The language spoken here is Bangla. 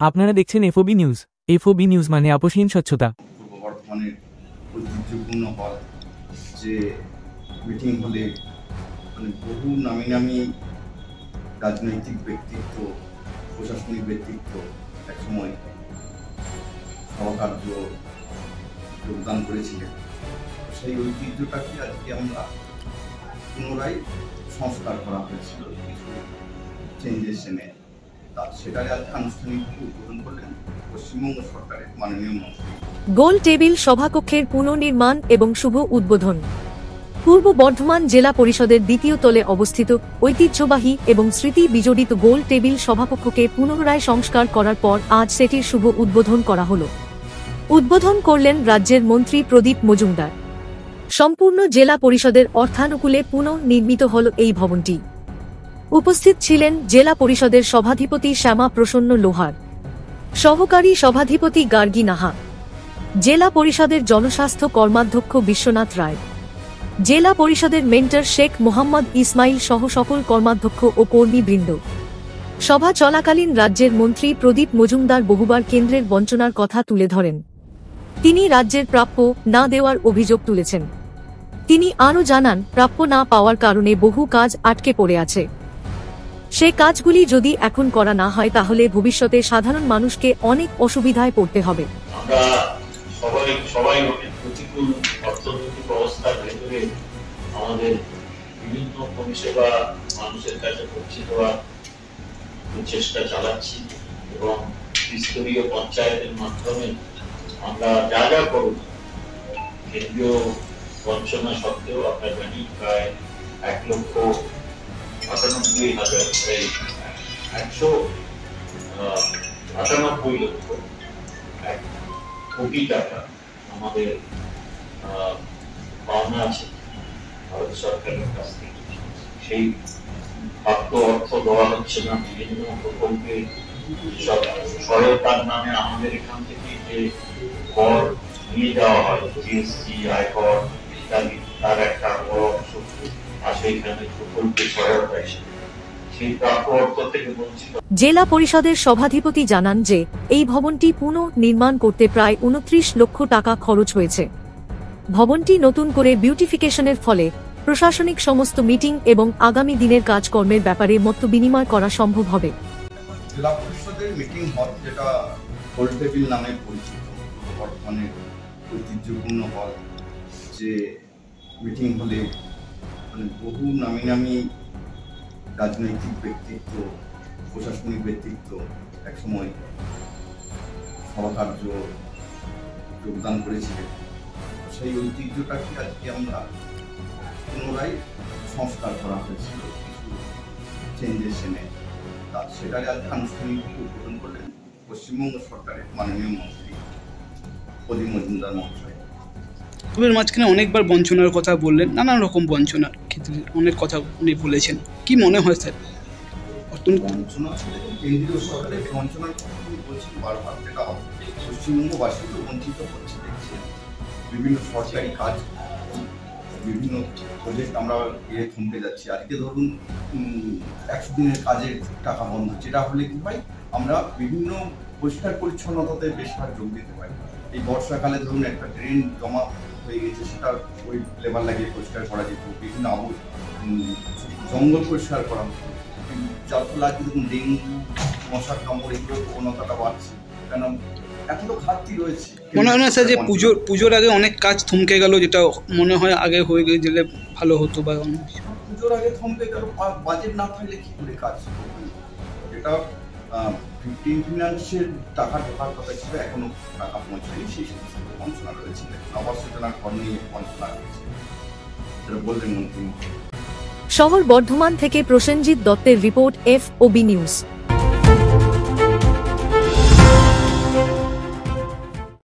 আপনারা দেখছেন এফওবি নিউজ। এফওবি নিউজ মানে আপোষহীন স্বচ্ছতা। পূর্ব বর্ধমানের ঐতিহ্যপূর্ণ হল, যে মিটিং হলে বহু নামি নামি রাজনৈতিক ব্যক্তিত্ব, প্রশাসনিক ব্যক্তিত্ব একসময় সহকার্য যোগদান করেছিলেন। সেই ঐতিহ্যটাকে আজকে আমরা পুনরায় সংস্কার করা হয়েছিল কিছু চেঞ্জেস এনে। সেটাকে আজকে আনুষ্ঠানিকভাবে উদ্বোধন করলেন পশ্চিমবঙ্গ সরকারের মাননীয় মন্ত্রী। গোল টেবিল সভাকক্ষের পুনর্নির্মাণ এবং শুভ উদ্বোধন। পূর্ব বর্ধমান জেলা পরিষদের দ্বিতীয় তলে অবস্থিত ঐতিহ্যবাহী এবং স্মৃতি বিজড়িত গোল টেবিল সভাকক্ষকে পুনরায় সংস্কার করার পর আজ সেটির শুভ উদ্বোধন করা হল। উদ্বোধন করলেন রাজ্যের মন্ত্রী প্রদীপ মজুমদার। সম্পূর্ণ জেলা পরিষদের অর্থানুকূলে পুনর্নির্মিত হল এই ভবনটি। উপস্থিত ছিলেন জেলা পরিষদের সভাধিপতি শ্যামা প্রসন্ন লোহার, সহকারী সভাধিপতি গার্গী নাহা, জেলা পরিষদের জনস্বাস্থ্য কর্মাধ্যক্ষ বিশ্বনাথ রায়, জেলা পরিষদের মেন্টর শেখ মোহাম্মদ ইসমাইল সহ সকল কর্মাধ্যক্ষ ও কর্মীবৃন্দ। সভা চলাকালীন রাজ্যের মন্ত্রী প্রদীপ মজুমদার বহুবার কেন্দ্রের বঞ্চনার কথা তুলে ধরেন। তিনি রাজ্যের প্রাপ্য না দেওয়ার অভিযোগ তুলেছেন। তিনি আরও জানান, প্রাপ্য না পাওয়ার কারণে বহু কাজ আটকে পড়ে আছে। সে কাজগুলি যদি এখন করা না হয় তাহলে ভবিষ্যতে সাধারণ মানুষকে অনেক অসুবিধায় পড়তে হবে। আমরা সবাই অনেক প্রতিকূল অর্থনৈতিক অবস্থার ভেতরে আমাদের বিভিন্ন পরিষেবা মানুষের কাছে পৌঁছে দেওয়ার চেষ্টা চালাচ্ছি এবং ত্রিস্তরীয় পঞ্চায়েতের মাধ্যমে আমরা যা যা করব, কেন্দ্রীয় বঞ্চনা সত্ত্বেও আমরা জানি প্রায় 1,98,198 কোটি টাকা আমাদের পাওনা আছে ভারত সরকারের কাছ থেকে। সেই প্রাপ্ত অর্থ দেওয়া হচ্ছে না। বিভিন্ন প্রকল্পে সহায়তার নামে আমাদের এখান থেকে যে কর নিয়ে যাওয়া হয়, জিএসটি, আয়কর ইত্যাদি, তার একটা বড় অংশ আসে এখানে প্রকল্পে সহায়তা হিসেবে। জেলা পরিষদের সভাধিপতি জানান যে এই ভবনটি পুনর্নির্মাণ করতে প্রায় 29 লক্ষ টাকা খরচ হয়েছে। ভবনটি নতুন করে বিউটিফিকেশনের ফলে প্রশাসনিক সমস্ত মিটিং এবং আগামী দিনের কাজকর্মের ব্যাপারে মত বিনিময় করা সম্ভব হবে। জেলা পরিষদের মিটিং হল, যেটা গোল টেবিল নামে পরিচিত, বর্তমানের ঐতিহ্যপূর্ণ হল, যে মিটিং হলে বহু নামি নামি রাজনৈতিক ব্যক্তিত্ব, প্রশাসনিক ব্যক্তিত্ব একসময় সহকার্য যোগদান করেছিলেন। সেই ঐতিহ্যটাকে আজকে আমরা পুনরায় সংস্কার করা হয়েছিল কিছু চেঞ্জেস এনে। সেটাকে আজকে আনুষ্ঠানিকভাবে উদ্বোধন করলেন পশ্চিমবঙ্গ সরকারের মাননীয় মন্ত্রী প্রদীপ মজুমদার মহাশয়। তবে মাঝখানে অনেকবার বঞ্চনার কথা বললেন, নানান রকম বঞ্চনার ক্ষেত্রে অনেক কথা উনি বলেছেন। কি মনে হয় স্যার? বঞ্চনা কেন্দ্রীয় সরকারের বঞ্চনার কথা বলছেন বারবার, যেটা পশ্চিমবঙ্গবাসীকে বঞ্চিত করছে। দেখছেন বিভিন্ন সরকারি কাজ, বিভিন্ন প্রজেক্ট আমরা থমকে যাচ্ছি। আজকে ধরুন 100 দিনের কাজের টাকা বন্ধ, যেটা হলে কি হয়, আমরা বিভিন্ন পরিষ্কার পরিচ্ছন্নতাতে বেশিরভাগ যোগ দিতে পারি। এই বর্ষাকালে ধরুন একটা ড্রেন জমা হয়ে গেছে, সেটা ওই লেবার লাগিয়ে পরিষ্কার করা যেত। বিভিন্ন জঙ্গল পরিষ্কার করা হতো, যার ফলে আজকে দেখুন ডেঙ্গু, মশার কামড়, এগুলোর প্রবণতাটা বাড়ছে। কেন এত তো ঘাটতি রয়েছে। মনে হয় না স্যার যে পুজোর আগে অনেক কাজ থমকে গেল, যেটা মনে হয় আগে হয়ে গেলে ভালো হতো? বা পুজোর আগে থমকে গেল, বাজেট না থাকলে কি করে কাজ করবে? যেটা 15 ফিনান্সের টাকা ঢোকার কথা ছিল, এখনো টাকা পৌঁছায়নি। সেই সমস্ত বঞ্চনা রয়েছে। আবাস যোজনার ঘর নিয়ে বঞ্চনা রয়েছে, যেটা বললেন মন্ত্রী। শহর বর্ধমান থেকে প্রসেনজিৎ দত্তের রিপোর্ট, এফওবি নিউজ।